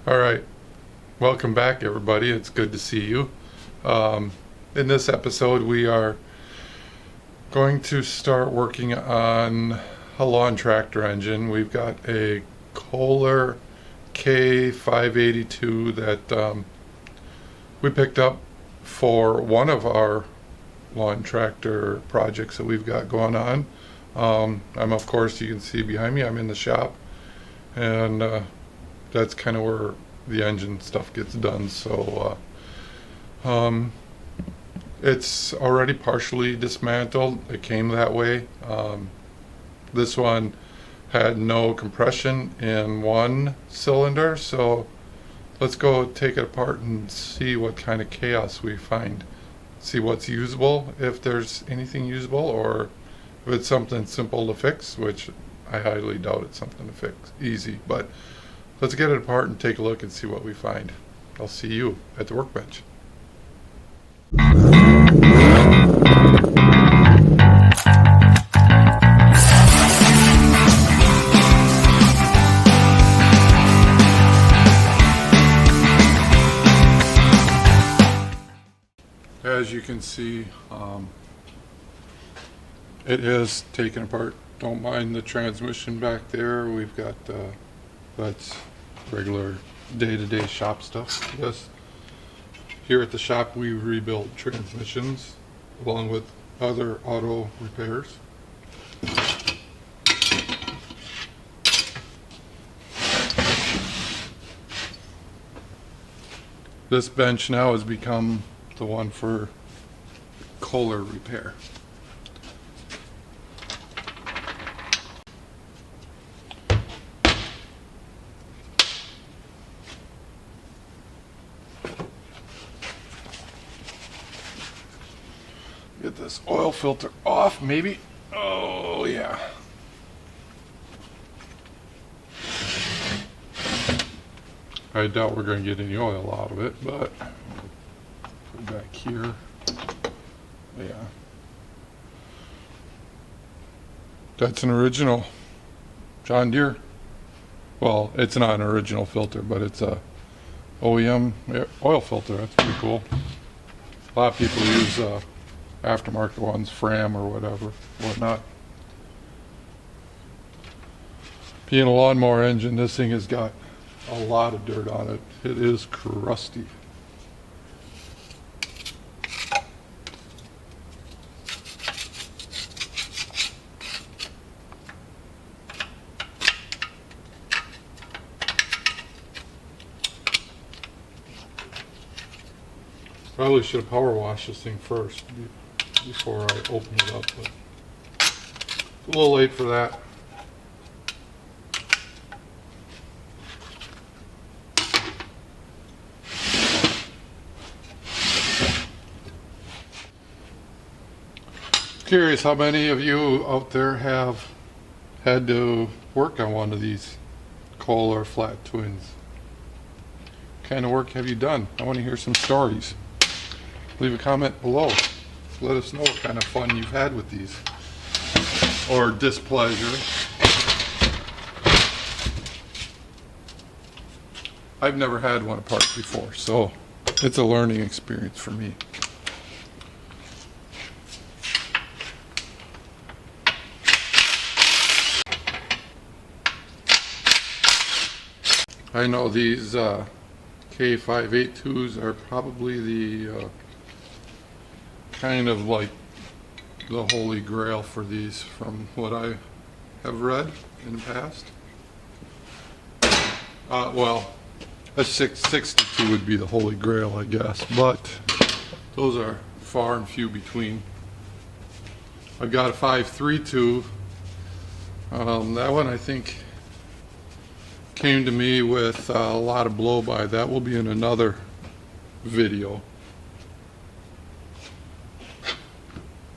All right, welcome back everybody. It's good to see you. In this episode we are going to start working on a lawn tractor engine. We've got a Kohler K582 that we picked up for one of our lawn tractor projects that we've got going on. I'm, of course, you can see behind me, I'm in the shop, and that's kind of where the engine stuff gets done. So it's already partially dismantled. It came that way. This one had no compression in one cylinder, so let's go take it apart and see what kind of chaos we find. See what's usable, if there's anything usable, or if it's something simple to fix, which I highly doubt it's something to fix easy. But let's get it apart and take a look and see what we find. I'll see you at the workbench. As you can see, it is taken apart. Don't mind the transmission back there. We've got that's regular day-to-day shop stuff. Yes, here at the shop we rebuild transmissions along with other auto repairs. This bench now has become the one for Kohler repair. Get this oil filter off, maybe. Oh yeah. I doubt we're going to get any oil out of it, but back here, yeah, that's an original John Deere. Well, it's not an original filter, but it's a OEM oil filter. That's pretty cool. A lot of people use aftermarket ones, Fram or whatnot. Being a lawnmower engine, this thing has got a lot of dirt on it. It is crusty. Probably should have power washed this thing first before I open it up, but it's a little late for that. Curious how many of you out there have had to work on one of these Kohler flat twins. What kind of work have you done? I want to hear some stories. Leave a comment below. Let us know what kind of fun you've had with these, or displeasure. I've never had one apart before, so it's a learning experience for me. I know these K582s are probably the kind of like the holy grail for these, from what I have read in the past. Well, a 662 would be the holy grail, I guess, but those are far and few between. I've got a 532. That one I think came to me with a lot of blow-by. That will be in another video.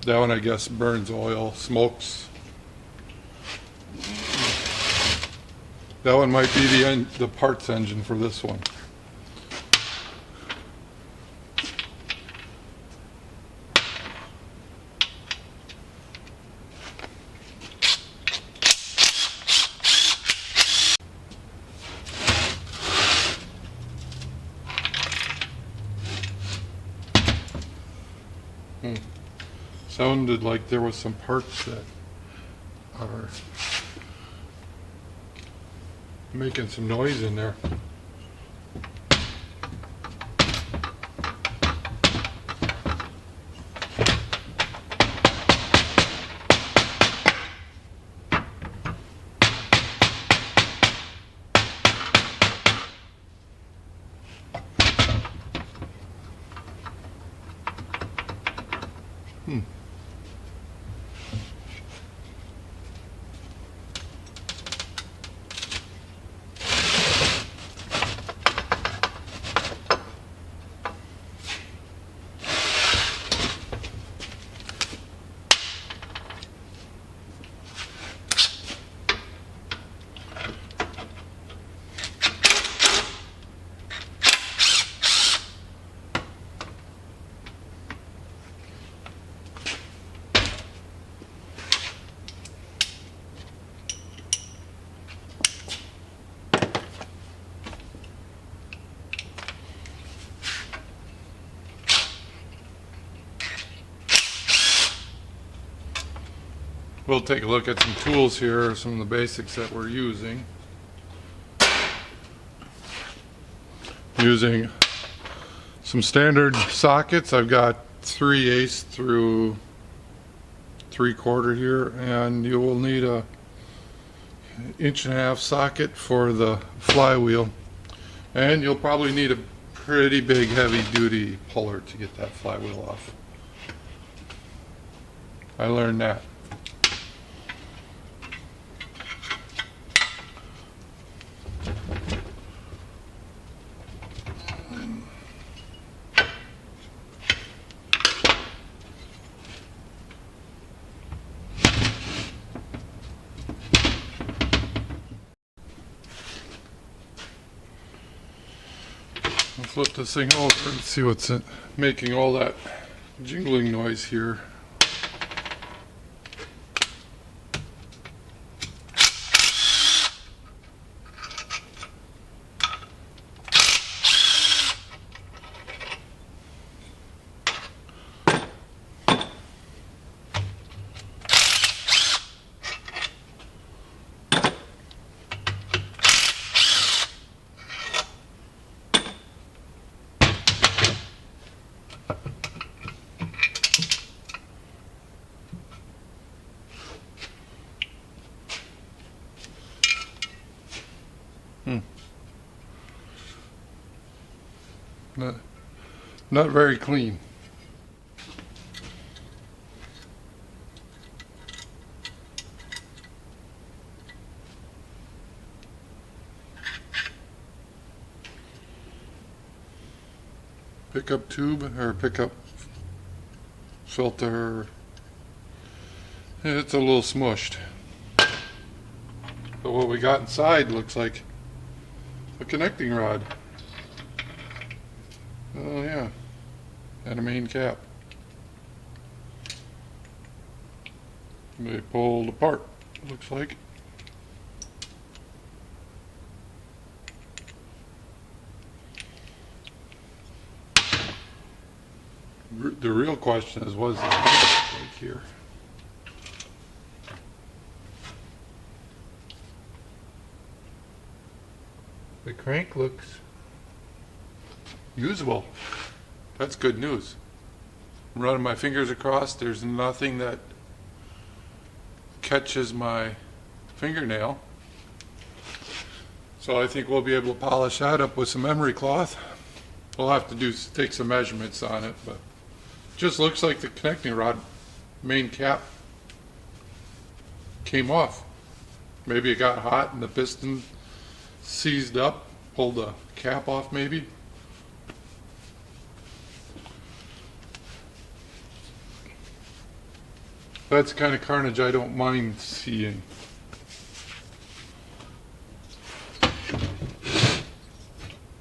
That one I guess burns oil, smokes. That one might be the parts engine for this one. Sounded like there was some parts that are making some noise in there. We'll take a look at some tools here, some of the basics that we're using. Using some standard sockets. I've got 3/8 through 3/4 here, and you will need a 1.5" socket for the flywheel, and you'll probably need a pretty big heavy duty puller to get that flywheel off. I learned that. I'll flip this thing over and see what's making all that jingling noise here. Not very clean. Pickup tube or pickup filter. It's a little smushed. But what we got inside looks like a connecting rod. Oh yeah, and a main cap. They pulled apart, looks like. The real question is, what is the crank like here? The crank looks usable. That's good news. I'm running my fingers across. There's nothing that catches my fingernail. So I think we'll be able to polish that up with some emery cloth. We'll have to take some measurements on it, but it just looks like the connecting rod main cap came off. Maybe it got hot and the piston seized up, pulled the cap off maybe. That's the kind of carnage I don't mind seeing.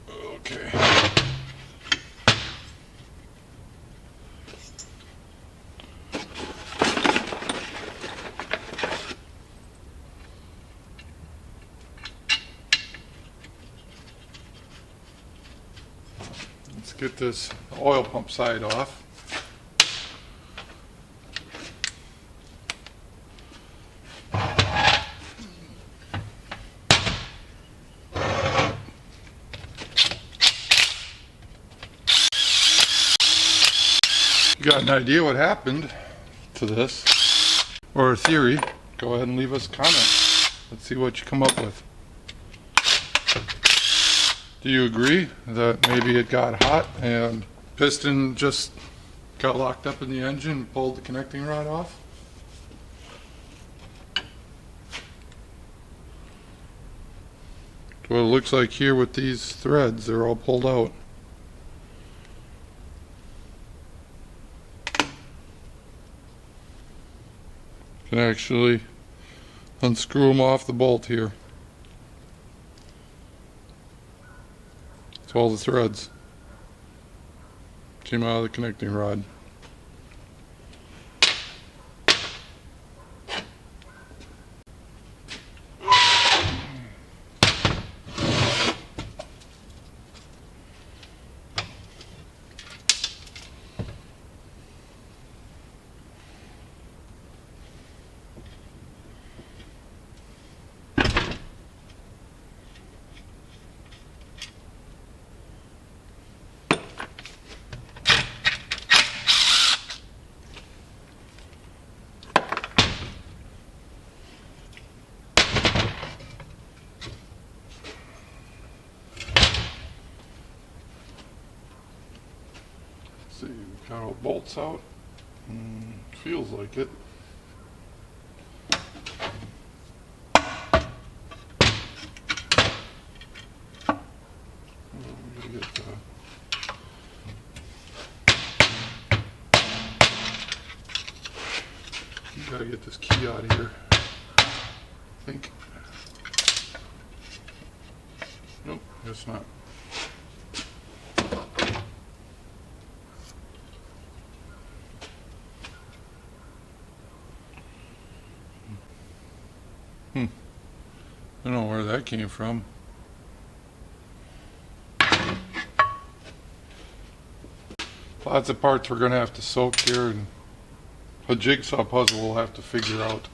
Okay. Let's get this oil pump side off. got an idea what happened to this, or a theory, go ahead and leave us a comment. Let's see what you come up with. Do you agree that maybe it got hot and piston just got locked up in the engine and pulled the connecting rod off? What it looks like here with these threads, they're all pulled out. Can actually unscrew them off the bolt here. It's all the threads came out of the connecting rod. See, we've got all bolts out. Feels like it. You gotta get this key out of here. I think. Nope, guess not. I don't know where that came from. Lots of parts we're going to have to soak here, and a jigsaw puzzle we'll have to figure out.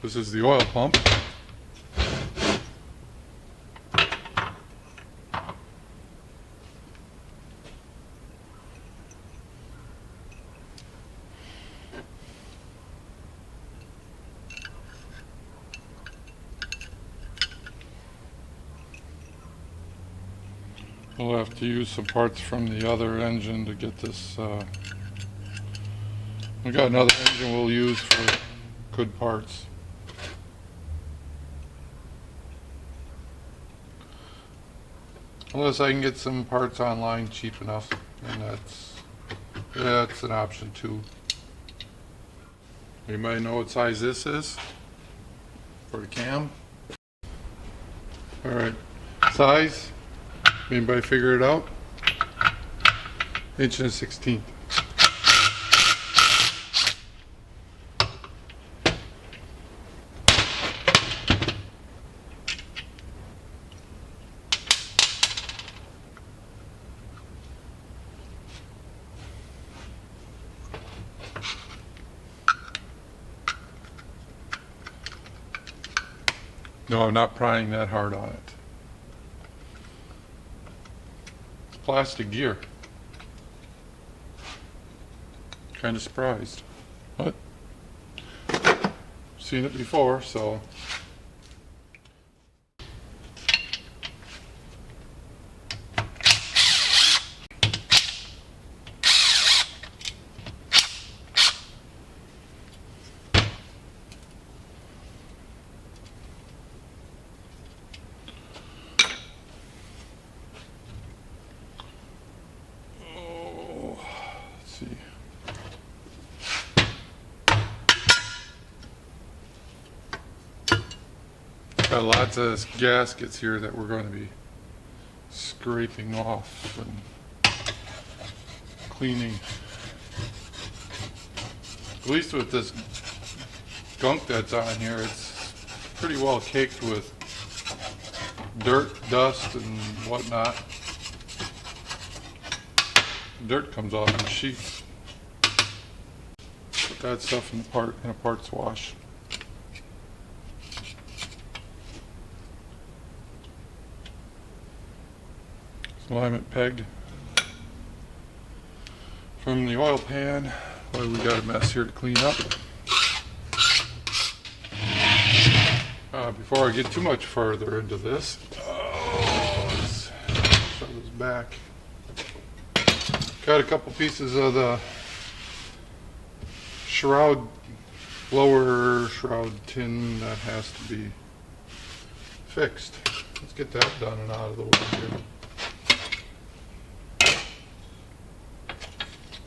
This is the oil pump. We'll have to use some parts from the other engine to get this. We got another engine we'll use for good parts. Unless I can get some parts online cheap enough, and that's an option too. Anybody know what size this is for the cam? All right, size. Anybody figure it out? 1/16. No, I'm not prying that hard on it. Plastic gear. Kind of surprised. But seen it before, so. Got lots of gaskets here that we're going to be scraping off and cleaning. At least with this gunk that's on here, it's pretty well caked with dirt, dust, and whatnot. Dirt comes off in sheets. Put that stuff in a parts wash. alignment peg from the oil pan. Boy, we got a mess here to clean up. Before I get too much further into this, let's shove this back. Got a couple pieces of the shroud, lower shroud tin that has to be fixed. Let's get that done and out of the way here.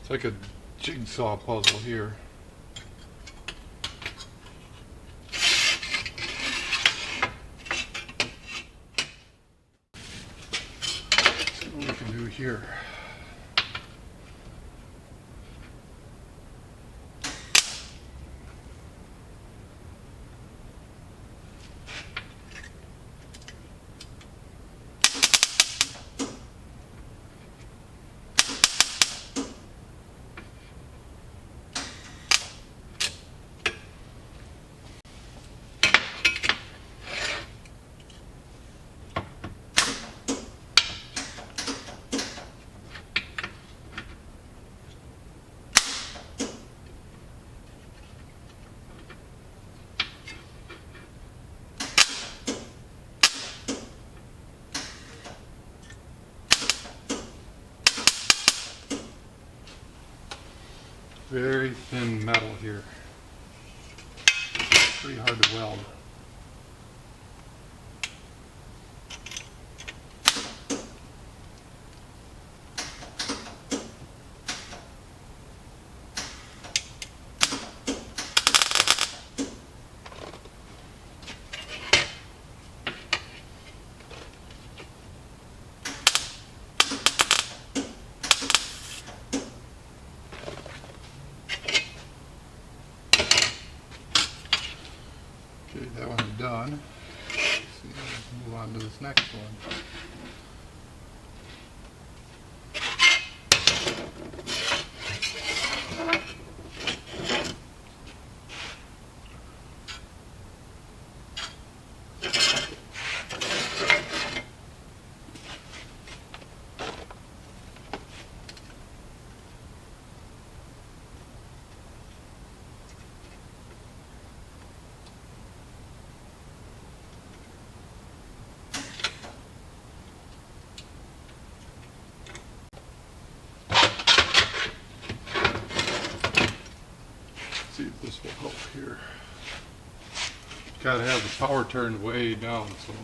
It's like a jigsaw puzzle here. Let's see what we can do here. Very thin metal here. Pretty hard to weld. Okay, that one's done. Let's see, let's move on to this next one. See if this will help here. Gotta have the power turned way down, so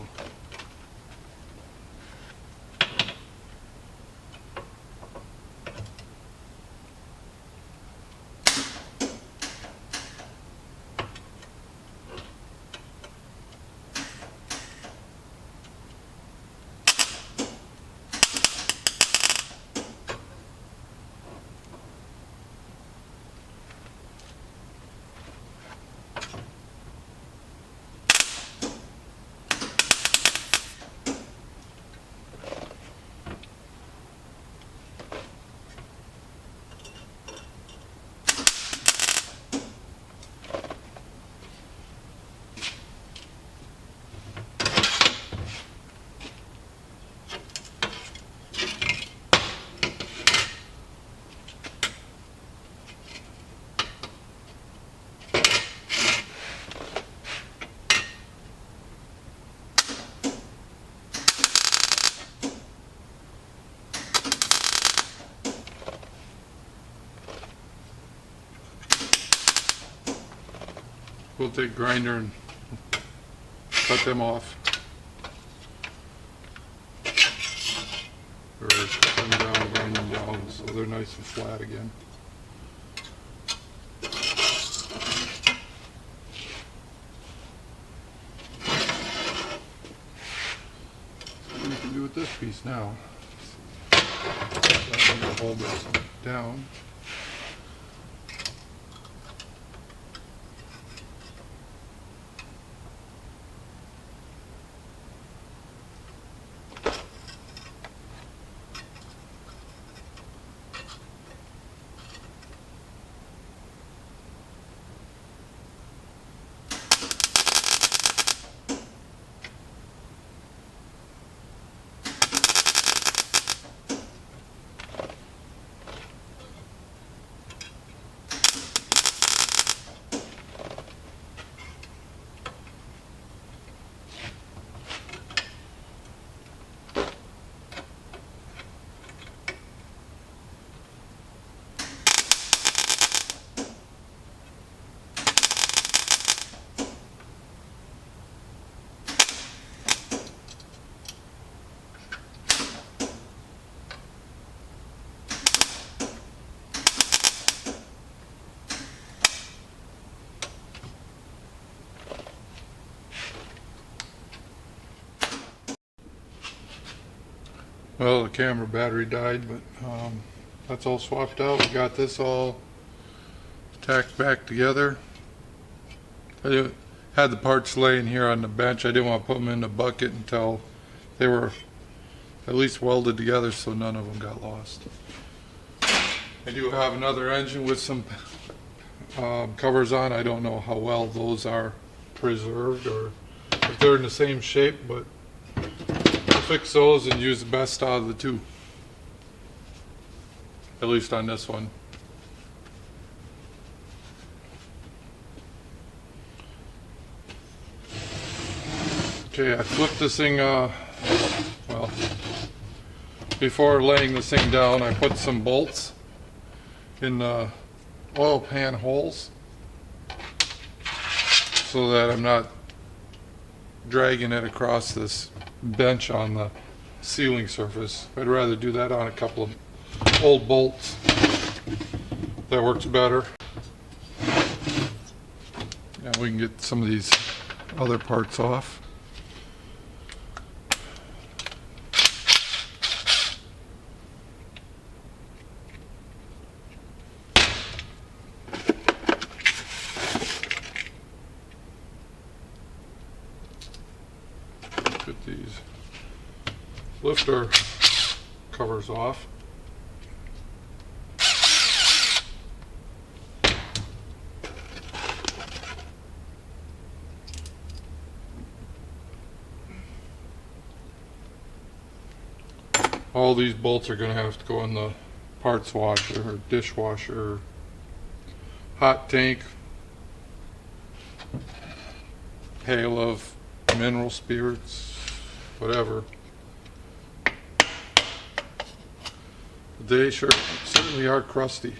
we'll take grinder and cut them off. Or cut them down, grind them down so they're nice and flat again. So what we can do with this piece now. I'm going to hold this down. Well, the camera battery died, but that's all swapped out. We got this all tacked back together. I had the parts laying here on the bench. I didn't want to put them in the bucket until they were at least welded together so none of them got lost. I do have another engine with some covers on. I don't know how well those are preserved or if they're in the same shape, but I'll fix those and use the best out of the two. At least on this one. Okay, I flipped this thing, well, before laying this thing down, I put some bolts in the oil pan holes so that I'm not dragging it across this bench on the ceiling surface. I'd rather do that on a couple of old bolts. That works better. Now we can get some of these other parts off. Get these lifter covers off. All these bolts are going to have to go in the parts washer or dishwasher, hot tank, pail of mineral spirits, whatever. They certainly are crusty.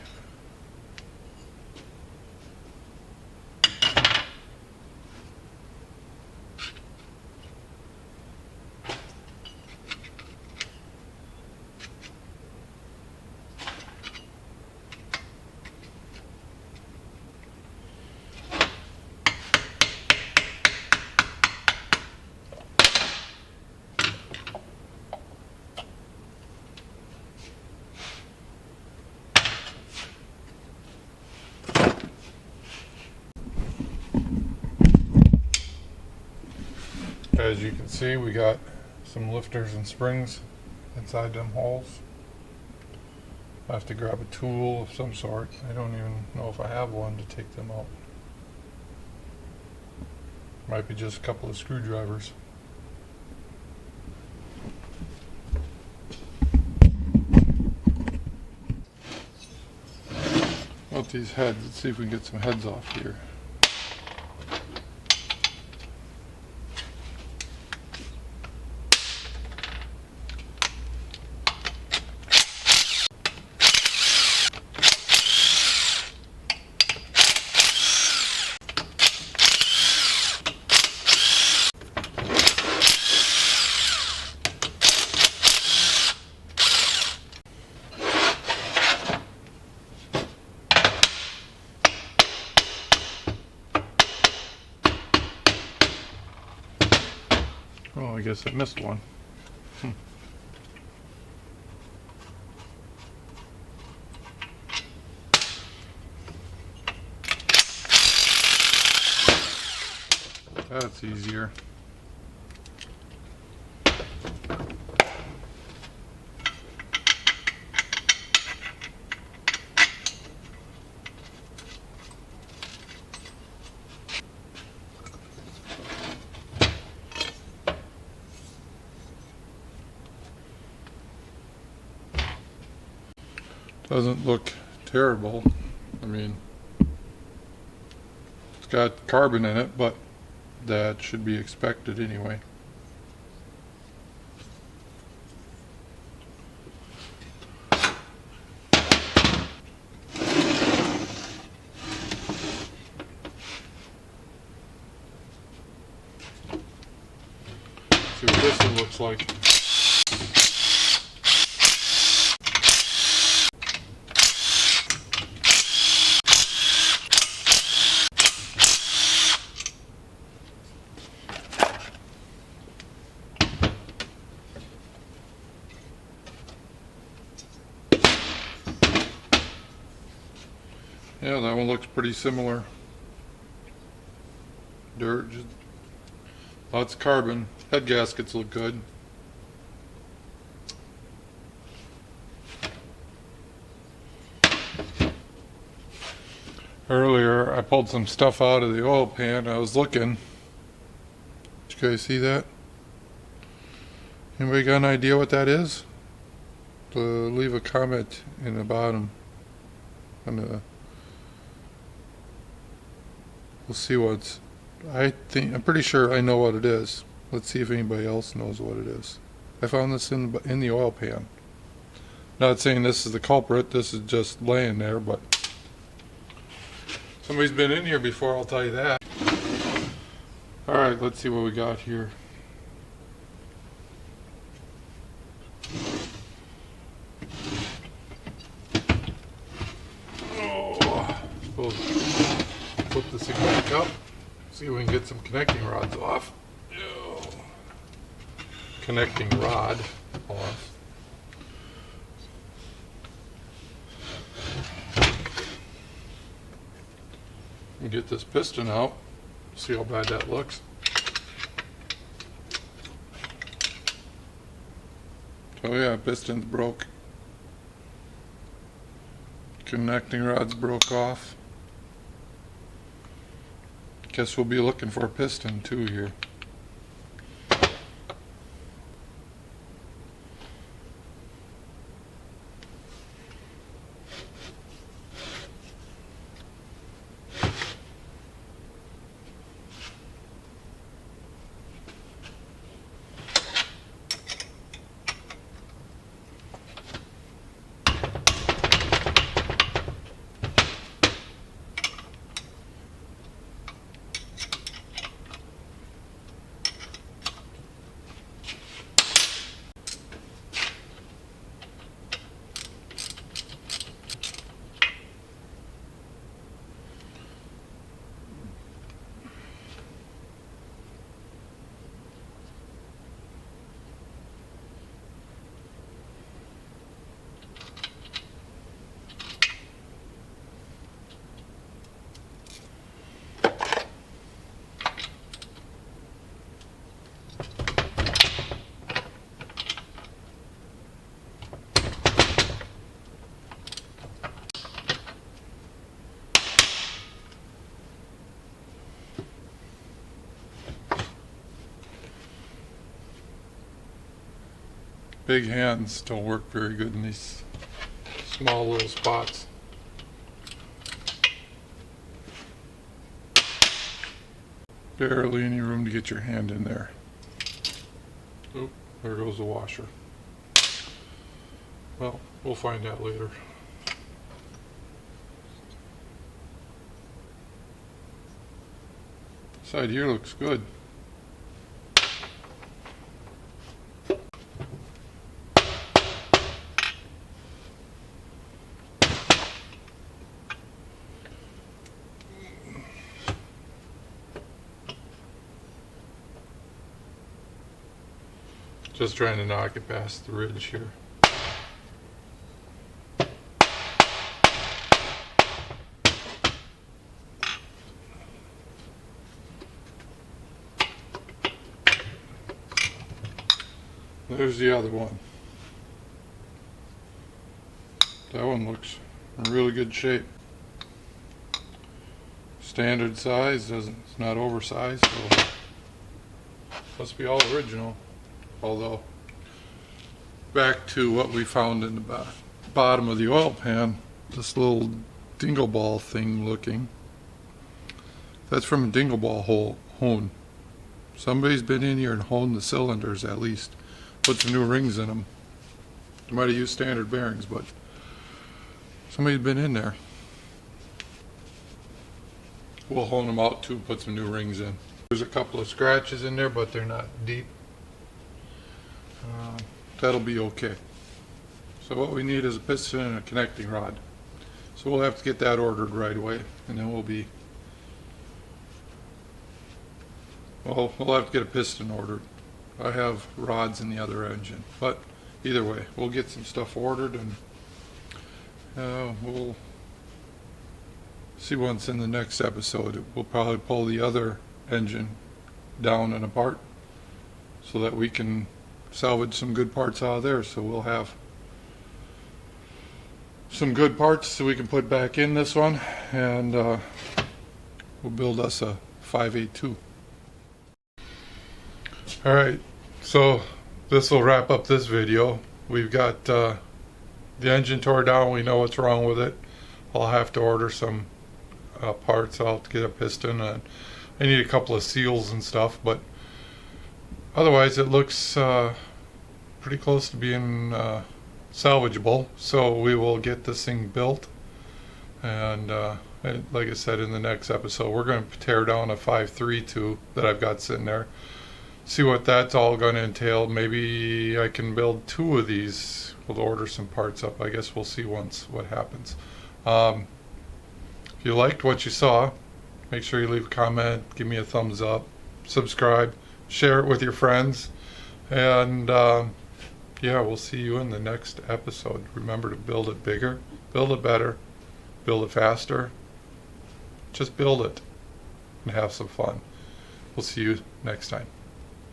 As you can see, we got some lifters and springs inside them holes. I have to grab a tool of some sort. I don't even know if I have one to take them out. Might be just a couple of screwdrivers. With these heads, let's see if we can get some heads off here. Oh, I guess I missed one. That's easier. Doesn't look terrible. I mean, it's got carbon in it, but that should be expected anyway. See what this one looks like. Yeah, that one looks pretty similar. Dirt, just lots of carbon. Head gaskets look good. Earlier I pulled some stuff out of the oil pan. I was looking. Did you guys see that? Anybody got an idea what that is? Leave a comment in the bottom. We'll see what's. I'm pretty sure I know what it is. Let's see if anybody else knows what it is. I found this in the oil pan. Not saying this is the culprit. This is just laying there, but somebody's been in here before. I'll tell you that. All right, let's see what we got here. Flip this thing back up, see if we can get some connecting rods off. Connecting rod off. And get this piston out, see how bad that looks. Oh yeah, piston's broke. Connecting rods broke off. Guess we'll be looking for a piston too here. Big hands don't work very good in these small little spots. Barely any room to get your hand in there. Oop, there goes the washer. Well, we'll find out later. Side here looks good. Just trying to knock it past the ridge here. There's the other one. That one looks in really good shape. Standard size, it's not oversized, so must be all original. Although, back to what we found in the bottom of the oil pan, this little dingle ball thing looking. That's from a dingle ball hone. Somebody's been in here and honed the cylinders at least. Put some new rings in them. They might have used standard bearings, but somebody's been in there. We'll hone them out too, put some new rings in. There's a couple of scratches in there, but they're not deep. That'll be okay. So what we need is a piston and a connecting rod. So we'll have to get that ordered right away, and then we'll have to get a piston ordered. I have rods in the other engine, but either way, we'll get some stuff ordered, and we'll see once in the next episode. We'll probably pull the other engine down and apart so that we can salvage some good parts out of there. So we'll have some good parts so we can put back in this one, and we'll build us a 582. Alright, so this will wrap up this video. We've got the engine tore down. We know what's wrong with it. I'll have to order some parts. I'll have to get a piston, and I need a couple of seals and stuff, but otherwise it looks pretty close to being salvageable. So we will get this thing built, and like I said, in the next episode we're going to tear down a 532 that I've got sitting there, see what that's all going to entail. Maybe I can build 2 of these. We'll order some parts up. I guess we'll see once what happens. If you liked what you saw, make sure you leave a comment, give me a thumbs up, subscribe, share it with your friends, and yeah, we'll see you in the next episode. Remember to build it bigger, build it better, build it faster. Just build it and have some fun. We'll see you next time.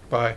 Bye.